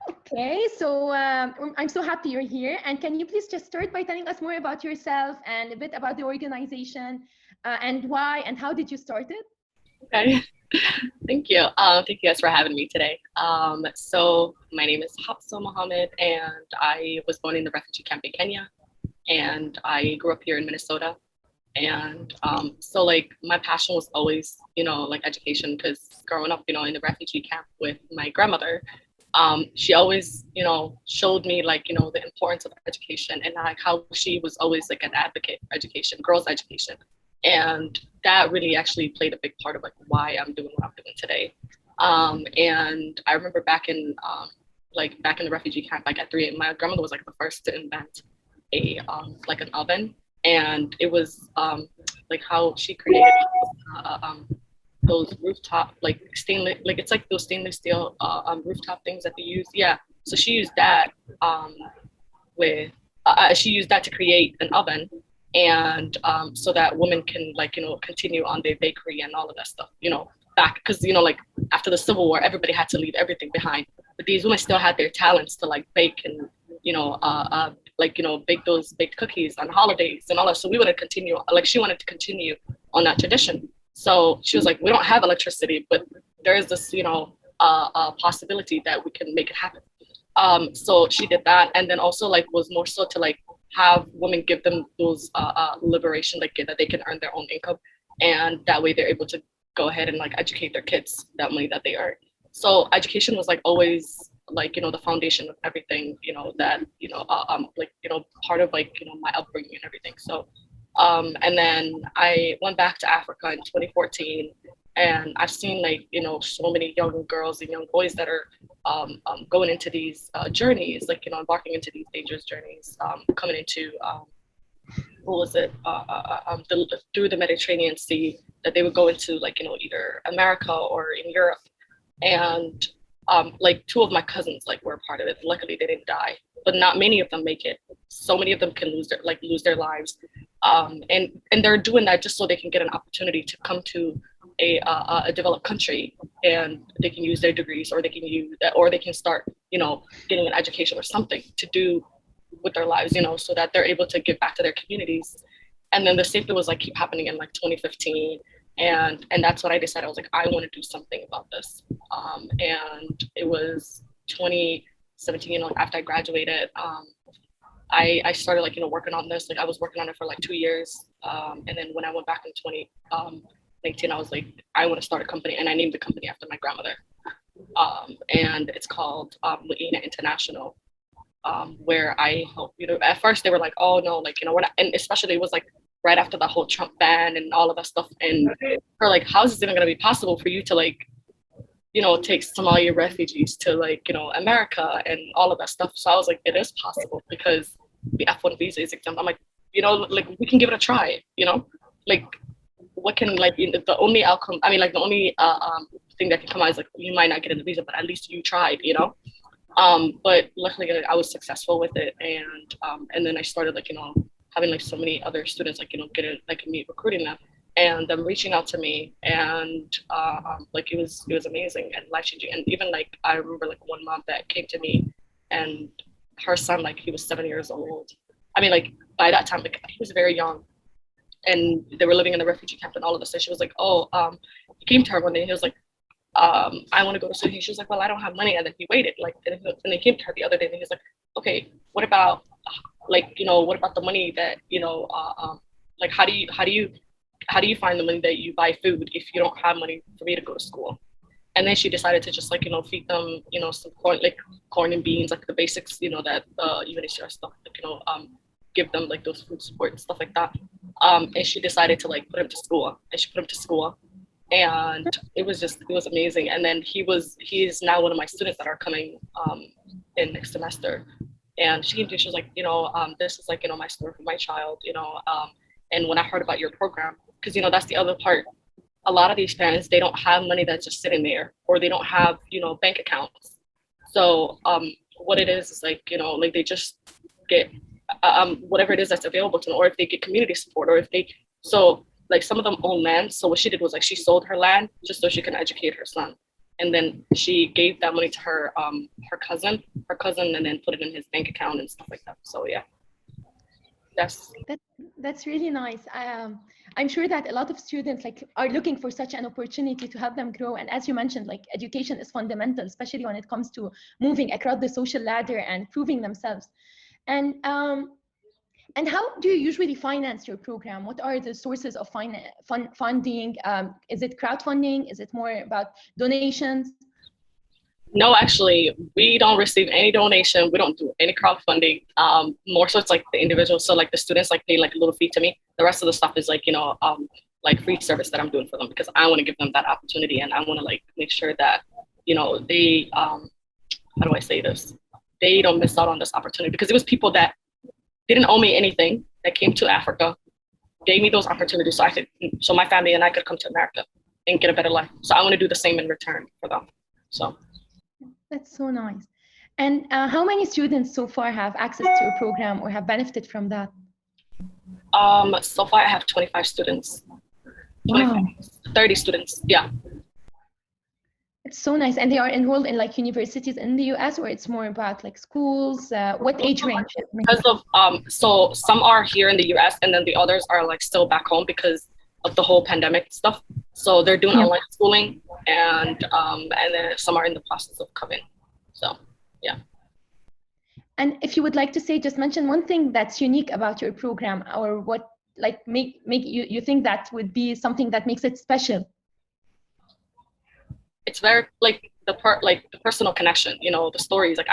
Okay, so I'm so happy you're here. And can you please just start by telling us more about yourself and a bit about the organization and why and how did you start it? Okay. Thank you. Thank you guys for having me today. So my name is Habso Mohamud, and I was born in the refugee camp in Kenya, and I grew up here in Minnesota. And so like my passion was always, like education, because growing up, in the refugee camp with my grandmother, she always, showed me like, the importance of education and like how she was always like an advocate for education, girls' education. And that really actually played a big part of like why I'm doing what I'm doing today. And I remember back in the refugee camp, like at 3, my grandmother was like the first to invent a like an oven, and it was like how she created those rooftop like stainless, like it's like those stainless steel rooftop things that they use. Yeah, so she used that with she used that to create an oven, and so that women can like continue on their bakery and all of that stuff. Back because like after the Civil War, everybody had to leave everything behind, but these women still had their talents to like bake and like bake those baked cookies on holidays and all that. So we wanted to continue, like she wanted to continue on that tradition. So she was like, we don't have electricity, but there is this possibility that we can make it happen. So she did that, and then also like was more so to like have women give them those liberation, like that they can earn their own income, and that way they're able to go ahead and like educate their kids that money that they earn. So education was like always like the foundation of everything, that like part of like my upbringing and everything. So and then I went back to Africa in 2014, and I've seen like so many young girls and young boys that are going into these journeys, like embarking into these dangerous journeys, coming into what was it through the Mediterranean Sea, that they would go into like either America or in Europe, and like 2 of my cousins like were a part of it. Luckily, they didn't die, but not many of them make it. So many of them can lose their lives, and they're doing that just so they can get an opportunity to come to a developed country, and they can use their degrees, or they can use that, or they can start getting an education or something to do with their lives, so that they're able to give back to their communities. And then the same thing was like keep happening in like 2015, and that's what I decided. I was like, I want to do something about this. And it was 2017, after I graduated. I started like working on this. Like I was working on it for like 2 years, and then when I went back in 2019, I was like, I want to start a company, and I named the company after my grandmother. And it's called Muina International, where I help. At first they were like, oh no, like we're not, and especially it was like right after the whole Trump ban and all of that stuff, and for like, how is it even going to be possible for you to like take Somali refugees to like, America and all of that stuff. So I was like, it is possible because the F1 visa is exempt. I'm like, like we can give it a try, like what can like the only outcome, I mean, like the only thing that can come out is like, you might not get a visa, but at least you tried. But luckily I was successful with it. And then I started like, having like so many other students, like, getting like me recruiting them and them reaching out to me, and like it was amazing and life changing. And even like I remember like one mom that came to me, and her son, like he was 7 years old. I mean, like by that time, like he was very young, and they were living in the refugee camp and all of this. And she was like, oh, he came to her one day and he was like, I want to go to Sudan. She was like, well, I don't have money. And then he waited, like, and they came to her the other day and he was like, okay, what about like, what about the money that, like, how do you find the money that you buy food if you don't have money for me to go to school? And then she decided to just like feed them some corn, like corn and beans, like the basics, that UNHCR stuff, like give them like those food support and stuff like that. And she decided to like put him to school, and she put him to school, and it was amazing. And then he's now one of my students that are coming in next semester. And she came to me, she was like, this is like my story for my child, and when I heard about your program, because that's the other part, a lot of these parents, they don't have money that's just sitting there, or they don't have bank accounts. So what it is like like they just get whatever it is that's available to them, or if they get community support, or if they, so like some of them own land. So what she did was like she sold her land just so she can educate her son. and then she gave that money to her cousin, and then put it in his bank account and stuff like that. So yeah, that's really nice. I'm sure that a lot of students like are looking for such an opportunity to help them grow. And as you mentioned, like education is fundamental, especially when it comes to moving across the social ladder and proving themselves. And how do you usually finance your program? What are the sources of funding? Is it crowdfunding? Is it more about donations? No, actually, we don't receive any donation. We don't do any crowdfunding. More so it's like the individuals. So like the students like pay like a little fee to me. The rest of the stuff is like, like free service that I'm doing for them because I want to give them that opportunity and I want to like make sure that, they, how do I say this? They don't miss out on this opportunity because it was people that didn't owe me anything that came to Africa, gave me those opportunities so my family and I could come to America and get a better life. So I want to do the same in return for them. So. That's so nice. And how many students so far have access to your program or have benefited from that? So far I have 25 students. 25, wow. 30 students, yeah. It's so nice. And they are enrolled in like universities in the US, or it's more about like schools? What age range? Because of so some are here in the US and then the others are like still back home because of the whole pandemic stuff. So they're doing online schooling and then some are in the process of coming. So yeah. And if you would like to say, just mention one thing that's unique about your program, or what like make you think that would be something that makes it special. It's very like the personal connection, the stories. Like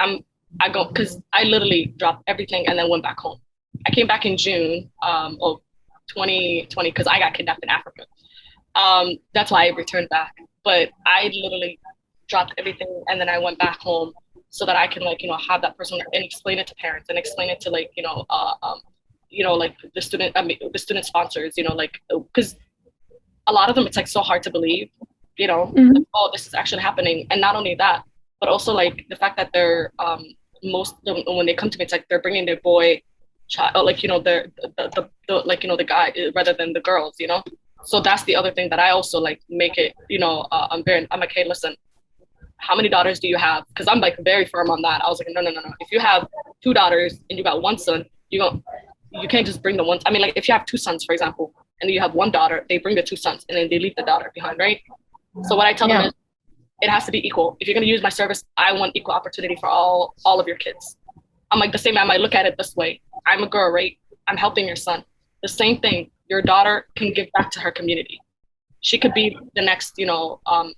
I go because I literally dropped everything and then went back home. I came back in June of 2020 because I got kidnapped in Africa. That's why I returned back. But I literally dropped everything and then I went back home so that I can have that person and explain it to parents and explain it to like the student sponsors, because a lot of them it's like so hard to believe, mm-hmm. like, oh, this is actually happening. And not only that, but also like the fact that they're most of them, when they come to me, it's like they're bringing their boy child, like the guy rather than the girls, So that's the other thing that I also like make it, I'm like, hey, listen, how many daughters do you have? Because I'm like very firm on that. I was like, no. If you have 2 daughters and you got 1 son, you can't just bring the one. I mean, like if you have 2 sons, for example, and you have 1 daughter, they bring the 2 sons and then they leave the daughter behind, right? So what I tell them is, it has to be equal. If you're gonna use my service, I want equal opportunity for all of your kids. I'm like the same. I might look at it this way. I'm a girl, right? I'm helping your son. The same thing. Your daughter can give back to her community. She could be the next, Elhan.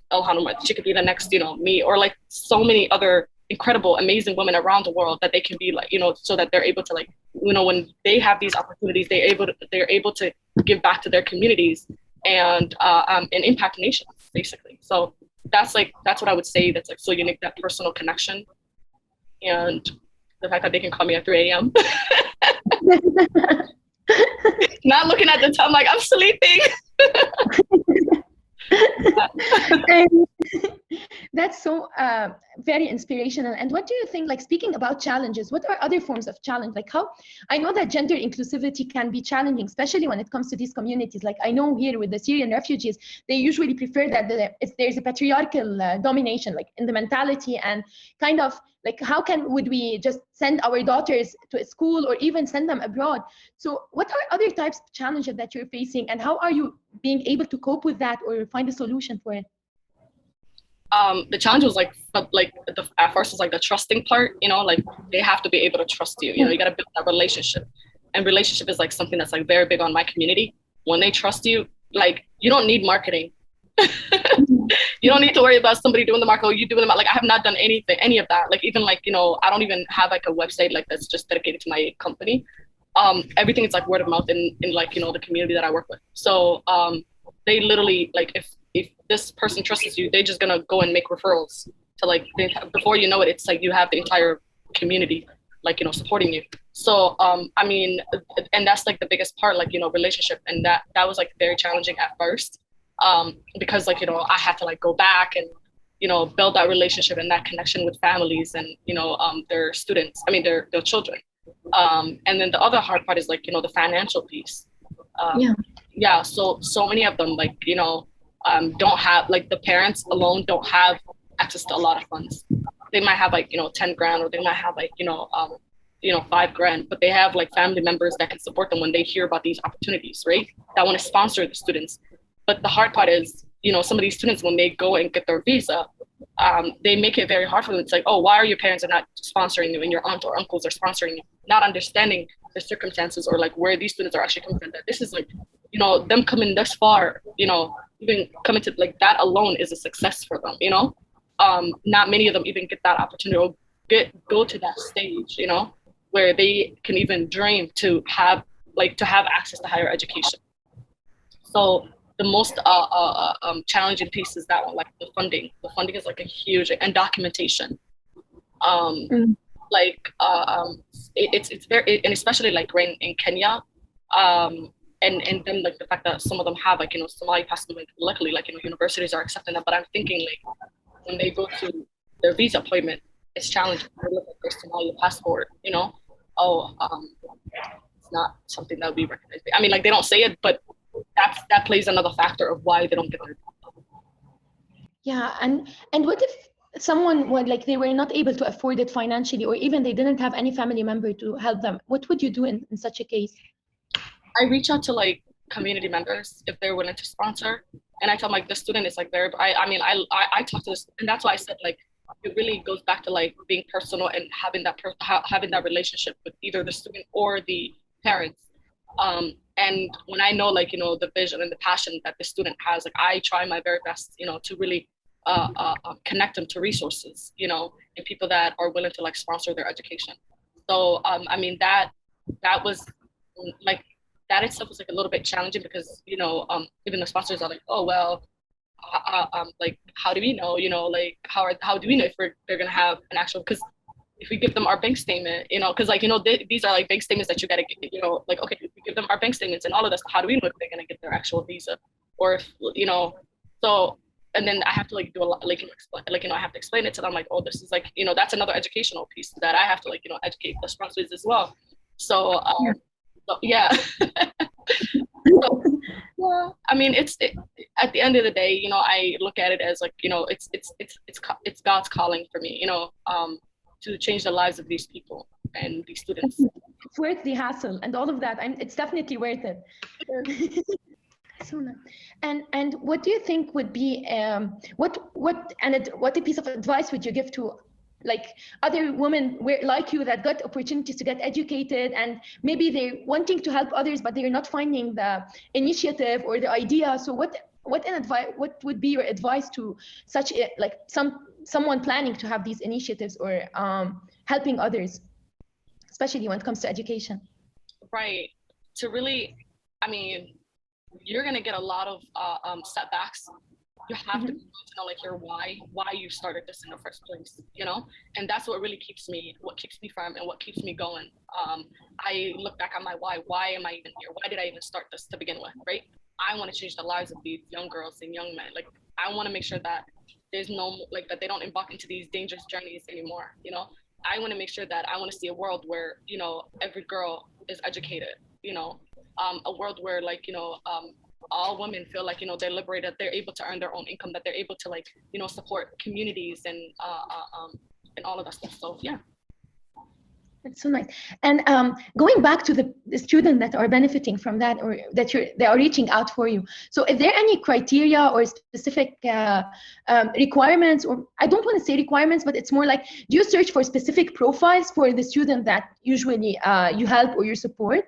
She could be the next, me, or like so many other incredible, amazing women around the world that they can be like, so that they're able to like, when they have these opportunities, they're able to give back to their communities and impact nations, basically. So that's what I would say. That's like so unique, that personal connection, and the fact that they can call me at 3 a.m. Not looking at the time like I'm sleeping. That's so very inspirational. And what do you think, like speaking about challenges, what are other forms of challenge? Like how, I know that gender inclusivity can be challenging, especially when it comes to these communities. Like I know here with the Syrian refugees, they usually prefer that there's a patriarchal domination, like in the mentality, and kind of like how would we just send our daughters to a school or even send them abroad? So what are other types of challenges that you're facing, and how are you being able to cope with that or find a solution for it? The challenge was at first was like the trusting part, like they have to be able to trust you, you got to build that relationship, and relationship is like something that's like very big on my community. When they trust you, like you don't need marketing. You don't need to worry about somebody doing the market or you doing the, like I have not done any of that. Like even like, I don't even have like a website like that's just dedicated to my company. Everything is like word of mouth in like, the community that I work with. So they literally like if this person trusts you, they're just gonna go and make referrals to like before you know it, it's like you have the entire community like supporting you. So I mean, and that's like the biggest part, like relationship, and that was like very challenging at first because like I had to like go back and build that relationship and that connection with families and their students, I mean their children, and then the other hard part is like the financial piece. So many of them like don't have, like the parents alone don't have access to a lot of funds. They might have like, 10 grand, or they might have like, 5 grand, but they have like family members that can support them when they hear about these opportunities, right? That want to sponsor the students. But the hard part is, some of these students, when they go and get their visa, they make it very hard for them. It's like, oh, why are your parents are not sponsoring you and your aunt or uncles are sponsoring you? Not understanding the circumstances or like where these students are actually coming from. That this is like, them coming this far, even coming to like that alone is a success for them, Not many of them even get that opportunity or go to that stage, where they can even dream to have access to higher education. So the most challenging piece is that one, like the funding. The funding is like a huge, and documentation. It's very, and especially like in Kenya, and then like the fact that some of them have like Somali passport. Like, luckily, like universities are accepting that. But I'm thinking like when they go to their visa appointment, it's challenging. They look at their Somali passport, it's not something that would be recognized. I mean, like they don't say it, but that plays another factor of why they don't get their. Yeah, and what if someone like they were not able to afford it financially, or even they didn't have any family member to help them? What would you do in such a case? I reach out to like community members if they're willing to sponsor, and I tell them like the student is like very. I talk to this, and that's why I said like it really goes back to like being personal and having that relationship with either the student or the parents. And when I know like the vision and the passion that the student has, like I try my very best to really connect them to resources and people that are willing to like sponsor their education. So that was like that itself was like a little bit challenging because even the sponsors are like, oh well, like how do we know like how do we know if they're gonna have an actual, because if we give them our bank statement, because like these are like bank statements that you gotta get, like okay, if we give them our bank statements and all of this, how do we know if they're gonna get their actual visa, or if so. And then I have to like do a lot, like explain, like I have to explain it to them, like, oh, this is like that's another educational piece that I have to like educate the sponsors as well. So yeah. So, yeah, I mean, at the end of the day, I look at it as like, it's God's calling for me, to change the lives of these people and these students. It's worth the hassle and all of that. It's definitely worth it. So nice. And what do you think would be what a piece of advice would you give to like other women like you that got opportunities to get educated, and maybe they're wanting to help others but they're not finding the initiative or the idea? So what would be your advice to such like someone planning to have these initiatives or helping others, especially when it comes to education? Right. To really, I mean, you're gonna get a lot of setbacks. You have to know like your why you started this in the first place, and that's what really keeps me from and what keeps me going. I look back on my why am I even here? Why did I even start this to begin with, right? I want to change the lives of these young girls and young men. Like I want to make sure that there's no like that they don't embark into these dangerous journeys anymore. I want to make sure that I want to see a world where every girl is educated, a world where like all women feel like they're liberated, they're able to earn their own income, that they're able to like support communities and all of that stuff. So yeah. That's so nice. And going back to the students that are benefiting from that, or that they are reaching out for you. So is there any criteria or specific requirements, or I don't want to say requirements, but it's more like, do you search for specific profiles for the student that usually you help or you support?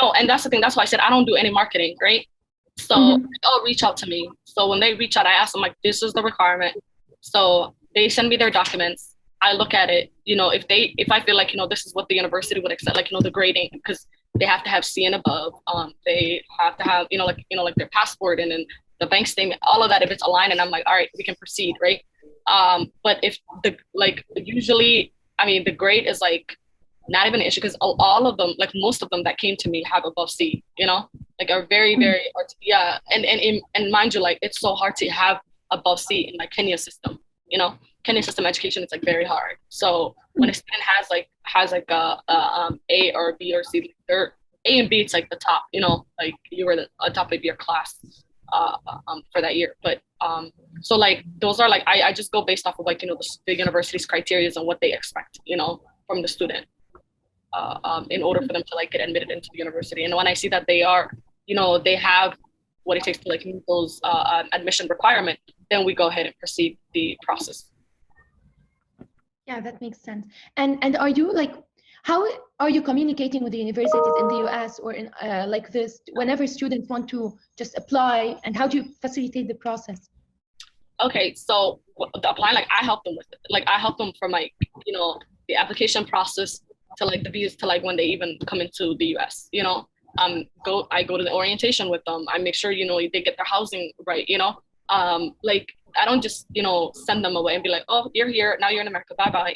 No, and that's the thing. That's why I said I don't do any marketing, right? So they'll reach out to me. So when they reach out, I ask them like, this is the requirement. So they send me their documents. I look at it, if I feel like, this is what the university would accept, like, the grading, because they have to have C and above. They have to have, like their passport and then the bank statement, all of that. If it's aligned, and I'm like, all right, we can proceed, right? But if usually, I mean, the grade is like not even an issue, because all of them, like most of them that came to me have above C, like are very, very hard to, yeah. And mind you, like it's so hard to have above C in like Kenya system, Kenya system education, it's like very hard. So when a student has like A or B or C, they're A and B, it's like the top, like you were the top of your class. for that year. But so like those are like I just go based off of like the university's criteria and what they expect from the student in order for them to like get admitted into the university. And when I see that they are they have what it takes to like meet those admission requirement, then we go ahead and proceed the process. Yeah, that makes sense. And are you like, how are you communicating with the universities in the US or in like this whenever students want to just apply, and how do you facilitate the process? Okay, so the applying, like I help them with it. Like I help them from like the application process to like the visa to like when they even come into the US. I go to the orientation with them. I make sure they get their housing right. Like I don't just send them away and be like, oh, you're here now, you're in America, bye bye.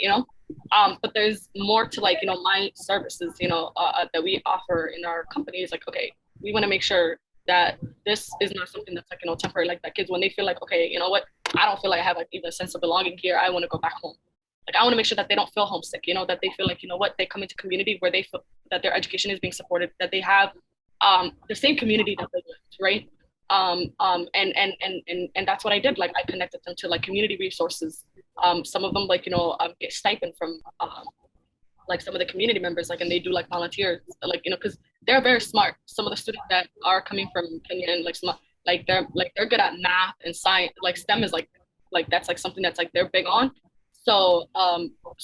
But there's more to like my services that we offer in our company is like, okay, we want to make sure that this is not something that's like temporary, like that kids when they feel like, okay, you know what, I don't feel like I have like even a sense of belonging here, I want to go back home. Like I want to make sure that they don't feel homesick, that they feel like, what, they come into community where they feel that their education is being supported, that they have the same community that they live, right? And that's what I did. Like I connected them to like community resources. Some of them like get stipend from like some of the community members, like, and they do like volunteers, like because they're very smart. Some of the students that are coming from Kenya and like smart, like they're good at math and science. Like STEM is like that's like something that's like they're big on. So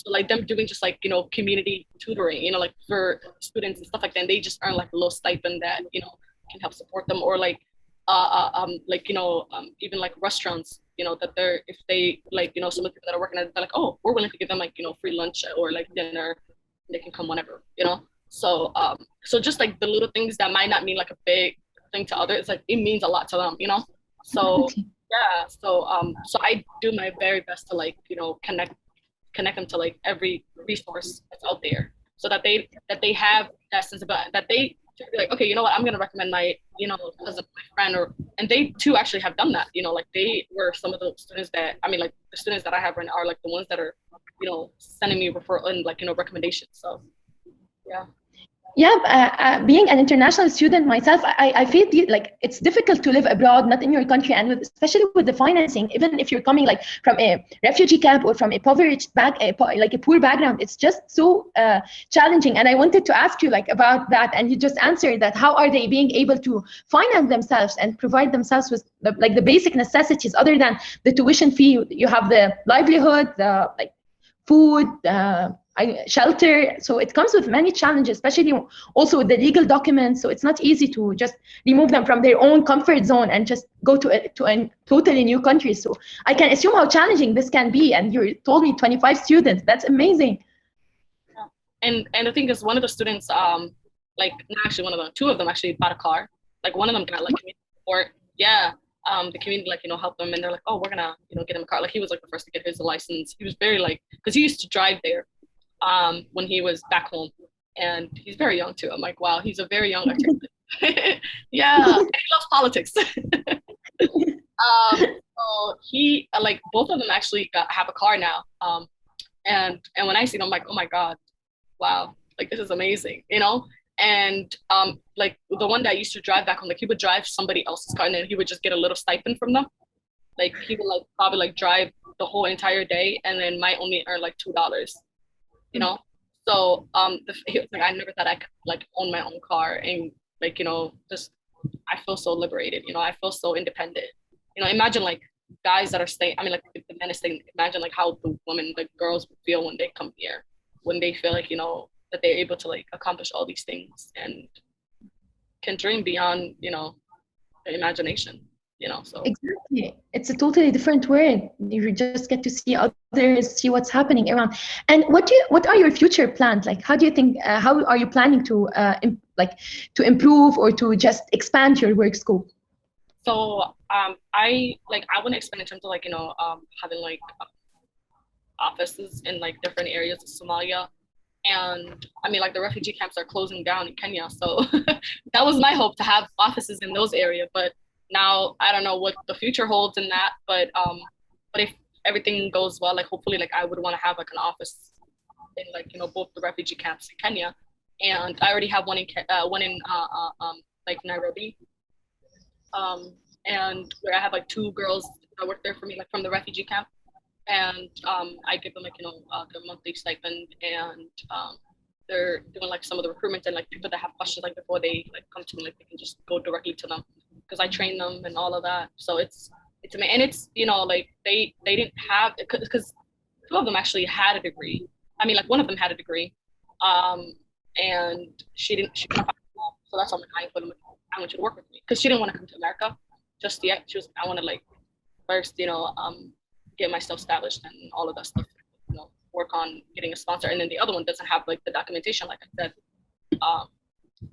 like them doing just like community tutoring, like for students and stuff like that, and they just earn like a little stipend that can help support them, or like like even like restaurants, that they're, if they like some of the people that are working at it, they're like, oh, we're willing to give them like free lunch or like dinner, they can come whenever. So just like the little things that might not mean like a big thing to others, like it means a lot to them. So yeah, so I do my very best to like connect them to like every resource that's out there, so that they have that sense of that they be like, okay, you know what, I'm gonna recommend my cousin, my friend, and they too actually have done that. Like they were some of the students that, I mean, like the students that I have right now are like the ones that are sending me referral and like recommendations. So yeah. Yeah, being an international student myself, I feel like it's difficult to live abroad, not in your country, and especially with the financing. Even if you're coming like from a refugee camp or from a impoverished like a poor background, it's just so challenging. And I wanted to ask you like about that, and you just answered that. How are they being able to finance themselves and provide themselves with like the basic necessities other than the tuition fee? You have the livelihood, the like food, shelter. So it comes with many challenges, especially also with the legal documents. So it's not easy to just remove them from their own comfort zone and just go to a totally new country. So I can assume how challenging this can be. And you told me 25 students. That's amazing. And the thing is, one of the students, like actually two of them actually bought a car. Like one of them got like community support. Yeah. The community like helped them, and they're like, oh, we're gonna get him a car. Like he was like the first to get his license. He was very like, because he used to drive there when he was back home, and he's very young too. I'm like, wow, he's a very young articulate. Yeah, he loves politics. So he like both of them actually have a car now. And when I see them, I'm like, oh my god, wow, like this is amazing, And like the one that used to drive back home, like he would drive somebody else's car, and then he would just get a little stipend from them. Like he would like probably like drive the whole entire day, and then might only earn like $2. So he was like, I never thought I could like own my own car, and like just I feel so liberated. I feel so independent. Imagine like guys that are staying. I mean, like if the men is staying. Imagine like how the women, the girls feel when they come here, when they feel like that they're able to like accomplish all these things and can dream beyond their imagination. So exactly, it's a totally different world. You just get to see others, see what's happening around. And what are your future plans? Like, how do you think? How are you planning to to improve or to just expand your work scope? So I want to expand in terms of like having like offices in like different areas of Somalia. And I mean, like the refugee camps are closing down in Kenya. So that was my hope, to have offices in those areas. But now I don't know what the future holds in that. But if everything goes well, like hopefully like I would want to have like an office in like, both the refugee camps in Kenya. And I already have one in like Nairobi. and where I have like 2 girls that work there for me, like from the refugee camp, and I give them like their monthly stipend, and they're doing like some of the recruitment, and like people that have questions like before they like come to me, like they can just go directly to them because I train them and all of that. So it's amazing, and it's like they didn't have, because 2 of them actually had a degree. I mean, like one of them had a degree, and she couldn't find a job, so that's why I'm like, I want you to work with me, because she didn't want to come to America just yet. She was, I want to like first get myself established and all of that stuff, work on getting a sponsor. And then the other one doesn't have like the documentation, like I said,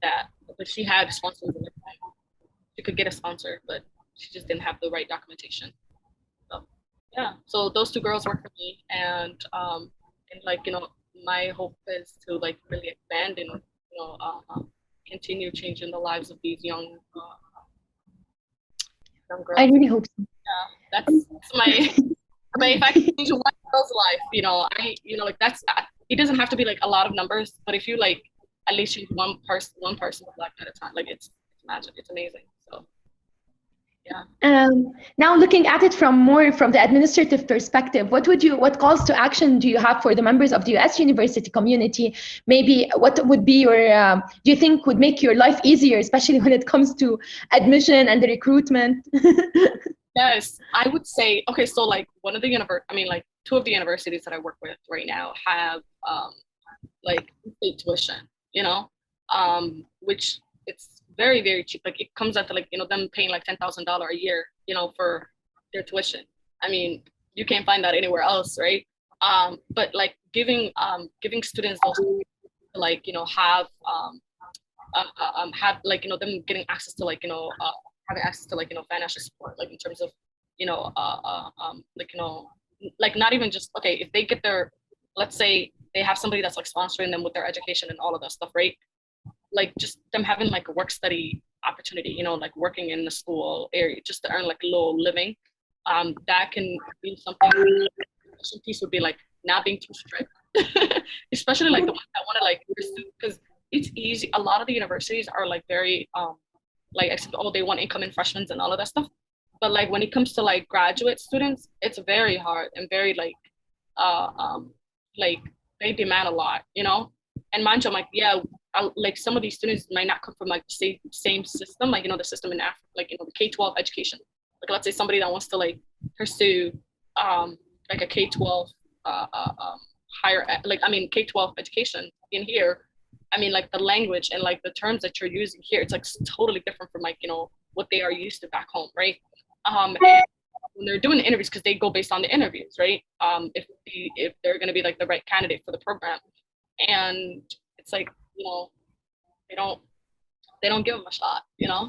that, but she had sponsors and everything. She could get a sponsor, but she just didn't have the right documentation. So yeah, so those 2 girls work for me, and like my hope is to like really expand and continue changing the lives of these young girls. I really hope so. Yeah, that's my. But if I can change one girl's life, like that's, it doesn't have to be like a lot of numbers, but if you like at least change one person's life at a time, like it's magic, it's amazing. So yeah. Now looking at it from the administrative perspective, what calls to action do you have for the members of the US university community? Maybe what would be your, do you think would make your life easier, especially when it comes to admission and the recruitment? Yes, I would say, okay, so like one of the like 2 of the universities that I work with right now have like state tuition, which it's very, very cheap. Like it comes out to like, them paying like $10,000 a year, for their tuition. I mean, you can't find that anywhere else, right? But like giving students those to like, have like, them getting access to like, having access to like financial support, like in terms of like not even just, okay, if they get their, let's say they have somebody that's like sponsoring them with their education and all of that stuff, right? Like just them having like a work study opportunity, like working in the school area just to earn like a little living, that can be something. Some piece would be like not being too strict, especially like the ones that want to like pursue, because it's easy. A lot of the universities are like very like, except they want incoming freshmen and all of that stuff. But like when it comes to like graduate students, it's very hard and very like they demand a lot, And mind you, I'm like, yeah, like some of these students might not come from like the same system, like the system in Africa, like the K-12 education. Like let's say somebody that wants to like pursue like a K-12 higher, like K-12 education in here. I mean, like the language and like the terms that you're using here, it's like totally different from like, what they are used to back home, right? And when they're doing the interviews, because they go based on the interviews, right? If they're going to be like the right candidate for the program, and it's like, they don't give them a shot,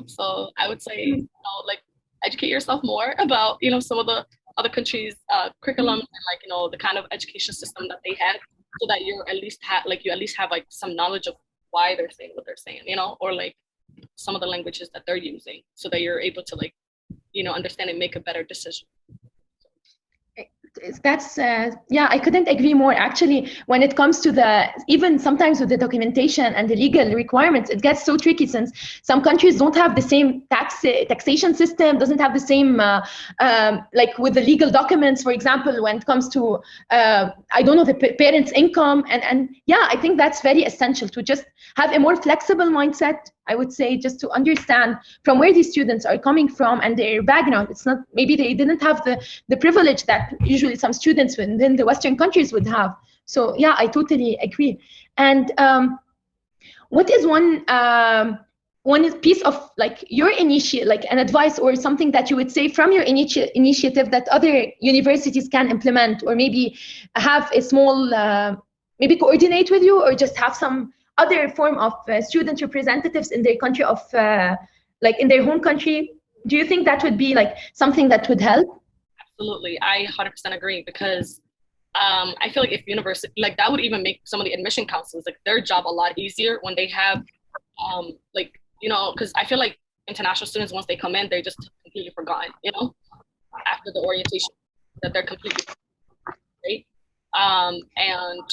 So I would say, like educate yourself more about, some of the other countries' curriculum and like, the kind of education system that they have, so that you at least have like some knowledge of why they're saying what they're saying, or like some of the languages that they're using, so that you're able to like, understand and make a better decision. That's yeah, I couldn't agree more. Actually, when it comes to even sometimes with the documentation and the legal requirements, it gets so tricky, since some countries don't have the same taxation system, doesn't have the same like with the legal documents, for example, when it comes to I don't know, the parents' income, and yeah, I think that's very essential to just have a more flexible mindset, I would say, just to understand from where these students are coming from and their background. It's not, maybe they didn't have the privilege that usually some students within the Western countries would have. So yeah, I totally agree. And what is one piece of like your initiative, like an advice or something that you would say from your initiative that other universities can implement, or maybe have a small, maybe coordinate with you, or just have some other form of student representatives in their country of like in their home country? Do you think that would be like something that would help? Absolutely, I 100% agree, because I feel like if university, like that would even make some of the admission counselors, like their job a lot easier when they have like, because I feel like international students, once they come in, they're just completely forgotten, after the orientation, that they're completely, right? And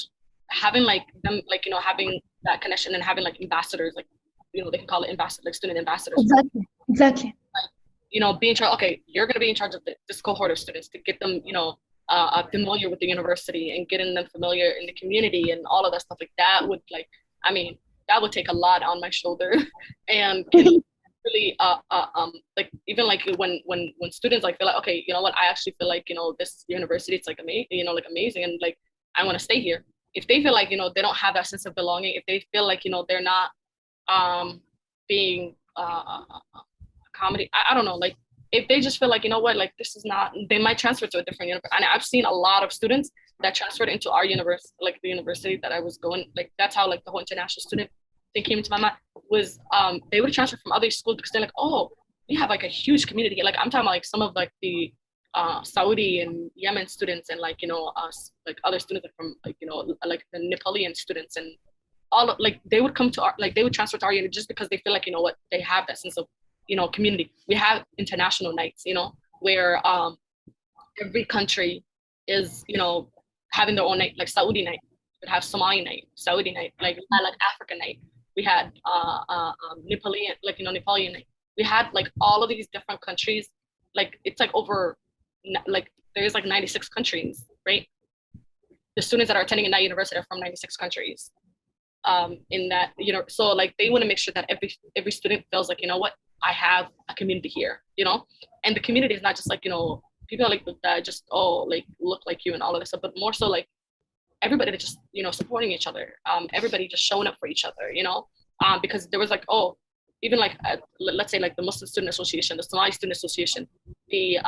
having like them, like, having that connection and having like ambassadors, like, they can call it ambassador, like student ambassadors. Exactly. Like, be in charge. Okay, you're going to be in charge of this cohort of students to get them, familiar with the university and getting them familiar in the community and all of that stuff. Like that would I mean, that would take a lot on my shoulder, and can really even like when students like feel like, okay, you know what, I actually feel like, this university, it's like amazing, amazing, and like I want to stay here. If they feel like, they don't have that sense of belonging, if they feel like, they're not being accommodated, I don't know, like if they just feel like, you know what, like this is not, they might transfer to a different university. And I've seen a lot of students that transferred into our university, like the university that I was going, like that's how like the whole international student thing came into my mind was they would transfer from other schools because they're like, oh, we have like a huge community. Like I'm talking about like some of like the Saudi and Yemen students, and like, us like other students from like, like the Nepalian students, and all of, like they would come to our, like they would transfer to our unit just because they feel like, you know what, they have that sense of, community. We have international nights, where every country is, having their own night, like Saudi night, we'd have Somali night, Saudi night, like we had like African night, we had Nepalian, like, Nepalian night. We had like all of these different countries, like it's like over, like there's like 96 countries, right? The students that are attending in that university are from 96 countries. In that, so like they want to make sure that every student feels like, you know what, I have a community here, and the community is not just like, people like that just, oh, like look like you and all of this stuff, but more so like everybody that just, supporting each other, everybody just showing up for each other, because there was like, oh, even like, let's say like the Muslim Student Association, the Somali Student Association, the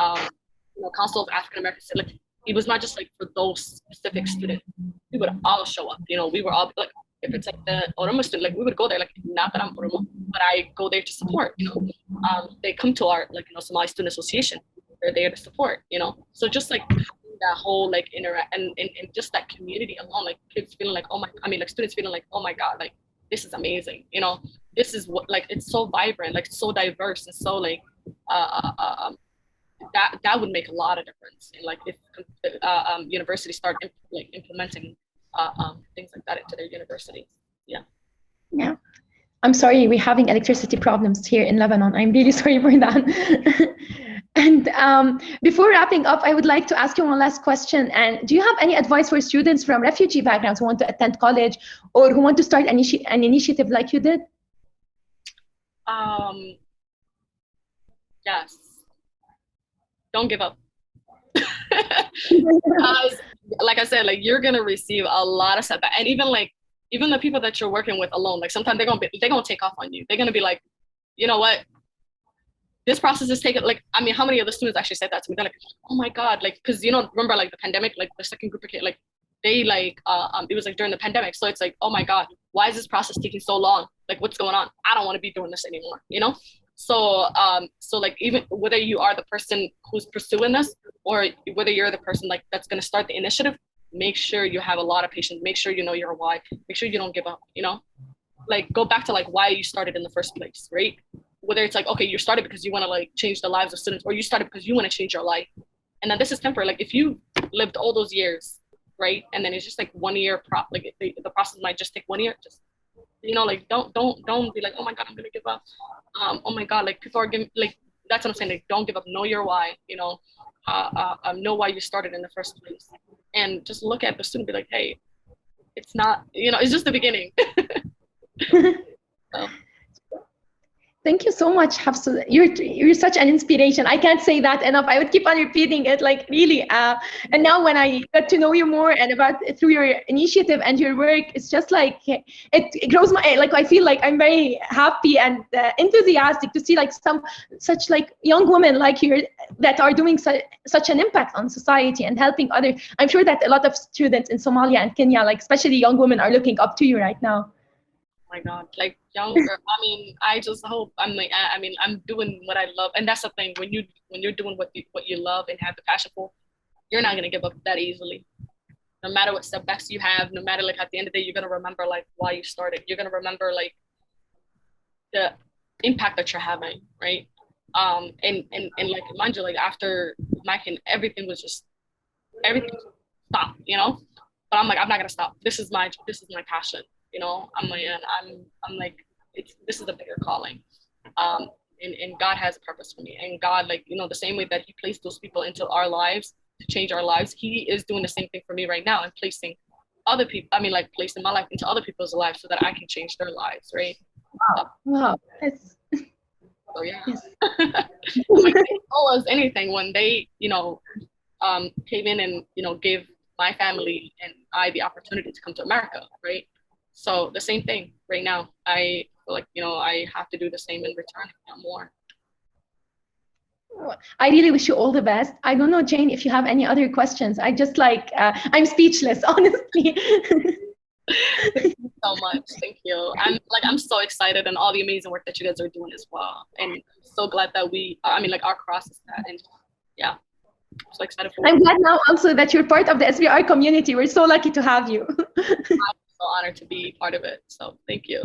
Council of African Americans, like it was not just like for those specific students. We would all show up, we were all like, if it's like the Oromo student, like we would go there, like not that I'm Oromo, but I go there to support, they come to our like, Somali Student Association, they're there to support, so just like that whole like interact and just that community alone, like kids feeling like, like students feeling like, oh my God, like this is amazing, this is what, like it's so vibrant, like so diverse, and so like that would make a lot of difference in like if universities start implementing things like that into their universities. Yeah, I'm sorry, we're having electricity problems here in Lebanon. I'm really sorry for that. And before wrapping up, I would like to ask you one last question. And do you have any advice for students from refugee backgrounds who want to attend college or who want to start an initiative like you did? Yes. Don't give up. Because, like I said, like you're gonna receive a lot of setback, and even the people that you're working with alone, like sometimes they're gonna take off on you. They're gonna be like, you know what, this process is taking, like, I mean, how many of the students actually said that to me? They're like, oh my God, like, because remember like the pandemic, like the second group of kids, like they like it was like during the pandemic, so it's like, oh my God, why is this process taking so long? Like, what's going on? I don't want to be doing this anymore, So so like even whether you are the person who's pursuing this or whether you're the person like that's going to start the initiative, make sure you have a lot of patience, make sure you know your why, make sure you don't give up, like go back to like why you started in the first place, right? Whether it's like, okay, you started because you want to like change the lives of students, or you started because you want to change your life, and then this is temporary. Like if you lived all those years, right, and then it's just like 1 year like the process might just take 1 year, just like don't be like, oh my God, I'm gonna give up. Oh my God, like people are giving, like that's what I'm saying. Like don't give up. Know your why. Know why you started in the first place, and just look at the student, be like, hey, it's not, it's just the beginning. So. Thank you so much, Habso. You're such an inspiration. I can't say that enough. I would keep on repeating it, like really. And now when I got to know you more and through your initiative and your work, it's just like it grows my, like I feel like I'm very happy and enthusiastic to see like such like young women like you that are doing such an impact on society and helping others. I'm sure that a lot of students in Somalia and Kenya, like especially young women, are looking up to you right now. My God, like younger. I mean, I just hope I'm like, I mean, I'm doing what I love, and that's the thing. When you're doing what you love and have the passion for, you're not gonna give up that easily. No matter what setbacks you have, no matter like at the end of the day, you're gonna remember like why you started. You're gonna remember like the impact that you're having, right? And like mind you, like after Mac, everything stopped, But I'm like, I'm not gonna stop. This is my passion. I'm like, this is a bigger calling. and God has a purpose for me. And God, like, you know, the same way that he placed those people into our lives to change our lives, he is doing the same thing for me right now and placing other people, I mean, like placing my life into other people's lives so that I can change their lives, right? Wow. Yes. So yeah. Yes. My goal was anything when they, you know, came in and, you know, gave my family and I the opportunity to come to America, right? So the same thing right now. I feel like, you know, I have to do the same in return, if not more. I really wish you all the best. I don't know, Jane, if you have any other questions. I just like, I'm speechless, honestly. Thank you so much. Thank you. I'm so excited and all the amazing work that you guys are doing as well. And I'm so glad that our cross is that. And yeah, I'm so excited for I'm glad now also that you're part of the SBR community. We're so lucky to have you. I'm so honored to be part of it. So thank you.